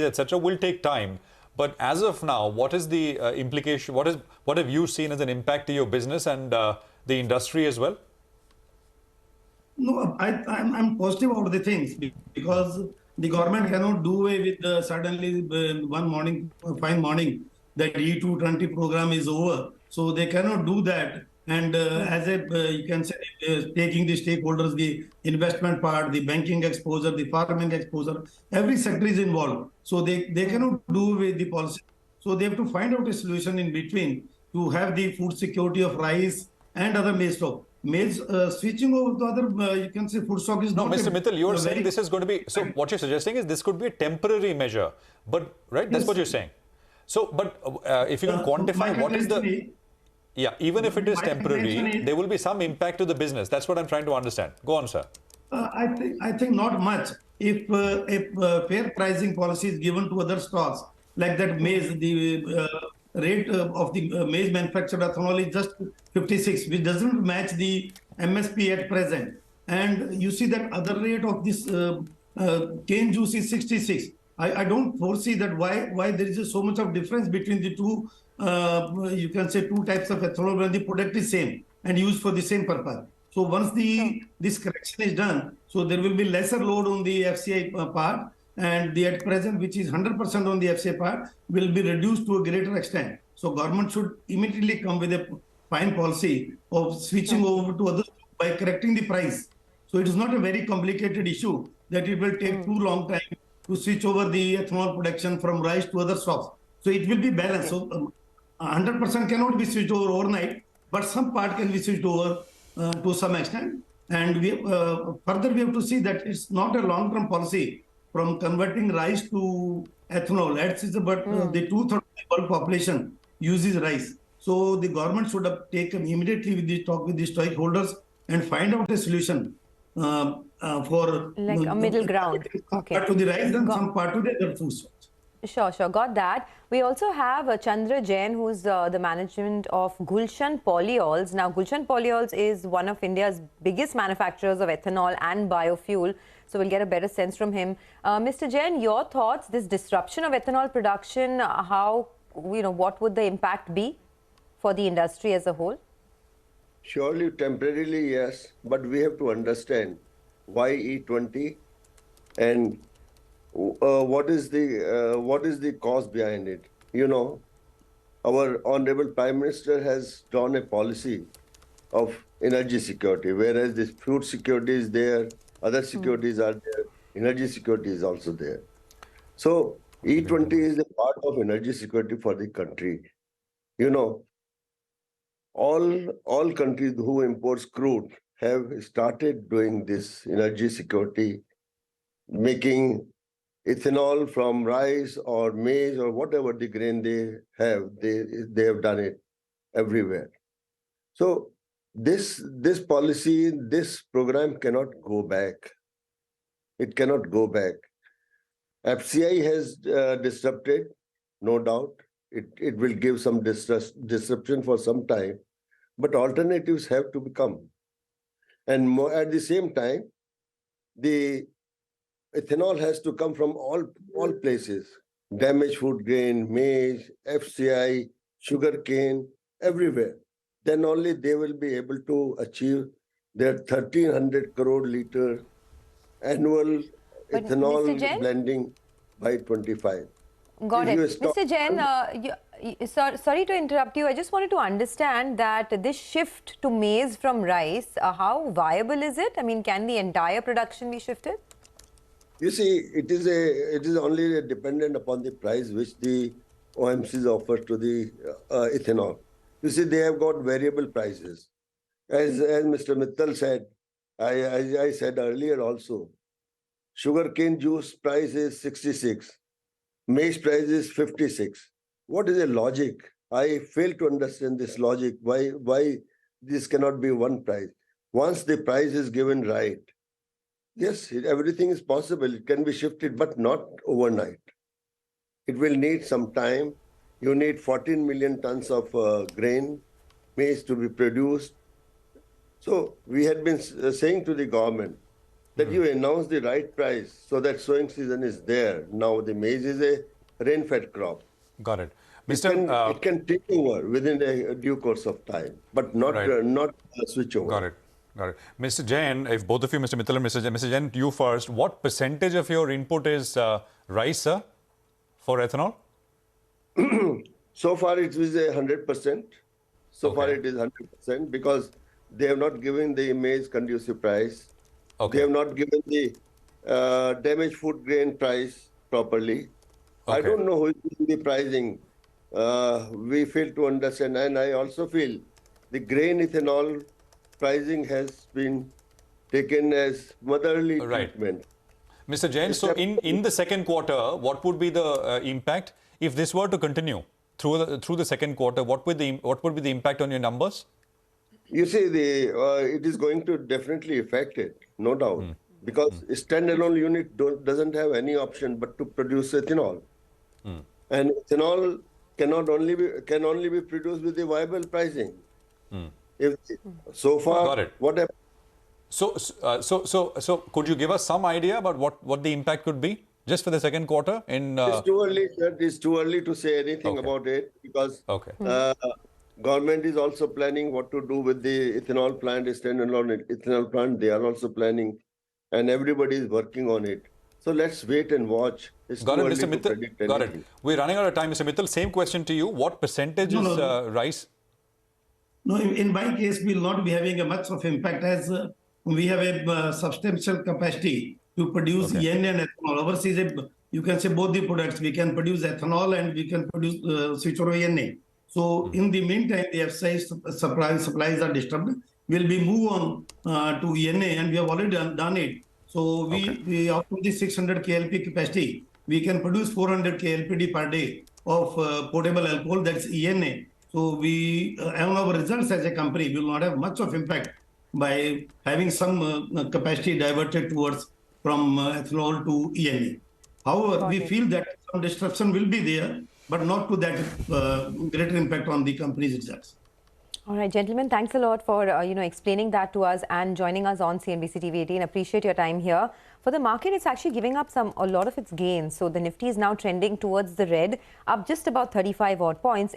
etc., will take time. But as of now, what is the implication? What have you seen as an impact to your business and the industry as well? No, I'm positive about the things because the government cannot do away with suddenly one morning, fine morning, that E220 program is over. So they cannot do that. And as a, you can say, taking the stakeholders, the investment part, the banking exposure, the farming exposure, every sector is involved. So they cannot do away with the policy. So they have to find out a solution in between to have the food security of rice and other maize stock. Maize switching over to other, you can say, food stock is no, not. Mr. Mittal, you are saying this is going to be. So what you're suggesting is this could be a temporary measure, but right? That's what you're saying. So, but if you can quantify what is the. Yeah, even if it is temporary, there will be some impact to the business. That's what I'm trying to understand. Go on, sir. I think not much. If fair pricing policy is given to other stocks, like that maize, the rate of the maize manufactured ethanol is just 56, which doesn't match the MSP at present. And you see that other rate of this cane juice is 66. I don't foresee that why there is so much of difference between the two, you can say two types of ethanol when the product is same and used for the same purpose. So once this correction is done, so there will be lesser load on the FCI part, and the at present, which is 100% on the FCI part, will be reduced to a greater extent. So government should immediately come with a fine policy of switching over to others by correcting the price. So it is not a very complicated issue that it will take too long time to switch over the ethanol production from rice to other crops. So it will be balanced. So 100% cannot be switched over overnight, but some part can be switched over to some extent. And further we have to see that it's not a long-term policy from converting rice to ethanol. But the 2/3 of the world population uses rice. So the government should have taken immediately with the talk with the stakeholders and find out a solution for like a middle ground. Okay. Part to the rice and some part to the other food source. Sure, got that. We also have Chandra Jain, who's the management of Gulshan Polyols. Now, Gulshan Polyols is one of India's biggest manufacturers of ethanol and biofuel. So we'll get a better sense from him. Mr. Jain, your thoughts, this disruption of ethanol production, what would the impact be for the industry as a whole? Surely temporarily, yes, but we have to understand why E20 and what is the cause behind it. You know, our Honorable Prime Minister has drawn a policy of energy security, whereas this food security is there, other securities are there, energy security is also there. So E20 is a part of energy security for the country. You know, all countries who import crude have started doing this energy security, making ethanol from rice or maize or whatever the grain they have done it everywhere. So this policy, this program cannot go back. It cannot go back. FCI has disrupted, no doubt. It will give some disruption for some time, but alternatives have to become. And more, at the same time, the ethanol has to come from all places. Damaged food grain, maize, FCI, sugarcane, everywhere. Then only they will be able to achieve their 1,300 crore liter annual ethanol blending by 25. Got it. Mr. Jain, sorry to interrupt you. I just wanted to understand that this shift to maize from rice, how viable is it? I mean, can the entire production be shifted? You see, it is only dependent upon the price which the OMCs offer to the ethanol. You see, they have got variable prices. As Mr. Mittal said, I said earlier also, sugarcane juice price is 66. Maize price is 56. What is the logic? I fail to understand this logic. Why this cannot be one price? Once the price is given right, yes, everything is possible. It can be shifted, but not overnight. It will need some time. You need 14 million tons of grain, maize to be produced. So we had been saying to the government that you announce the right price so that sowing season is there. Now the maize is a rain-fed crop. Got it. It can take over within a due course of time, but not switch over. Got it. Got it. Mr. Jain, if both of you, Mr. Mittal and Mr. Jain, you first, what percentage of your input is rice, sir, for ethanol? So far it is 100%. So far it is 100% because they have not given the maize conducive price. They have not given the damaged food grain price properly. I don't know who is doing the pricing. We fail to understand, and I also feel the grain ethanol pricing has been taken as motherly treatment. Mr. Jain, so in the second quarter, what would be the impact if this were to continue through the second quarter? What would be the impact on your numbers? You see, it is going to definitely affect it, no doubt, because a standalone unit doesn't have any option but to produce ethanol, and ethanol can only be produced with a viable pricing. So far, got it. What happened? So could you give us some idea about what the impact could be just for the second quarter? It's too early, sir. It's too early to say anything about it because government is also planning what to do with the ethanol plant, standalone ethanol plant. They are also planning, and everybody is working on it. So let's wait and watch. It's got too it, early Mr. to Mittal. predict Got it. anything. We're running out of time, Mr. Mittal. Same question to you. What percentage is rice? No, in my case, we will not be having a much of impact as we have a substantial capacity to produce ENA and ethanol. Ours is you can say both the products. We can produce ethanol and we can produce switch over ENA. So in the meantime, the FSI supplies are disturbed. We'll be move on to ENA, and we have already done it. So we out of the 600 KLP capacity, we can produce 400 KLPD per day of potable alcohol. That's ENA. So we, on our results as a company, will not have much of impact by having some capacity diverted towards from ethanol to ENA. However, we feel that some disruption will be there, but not to that greater impact on the company's results. All right, gentlemen, thanks a lot for explaining that to us and joining us on CNBC TV 18. Appreciate your time here. For the market, it's actually giving up a lot of its gains. So the Nifty is now trending towards the red, up just about 35 odd points.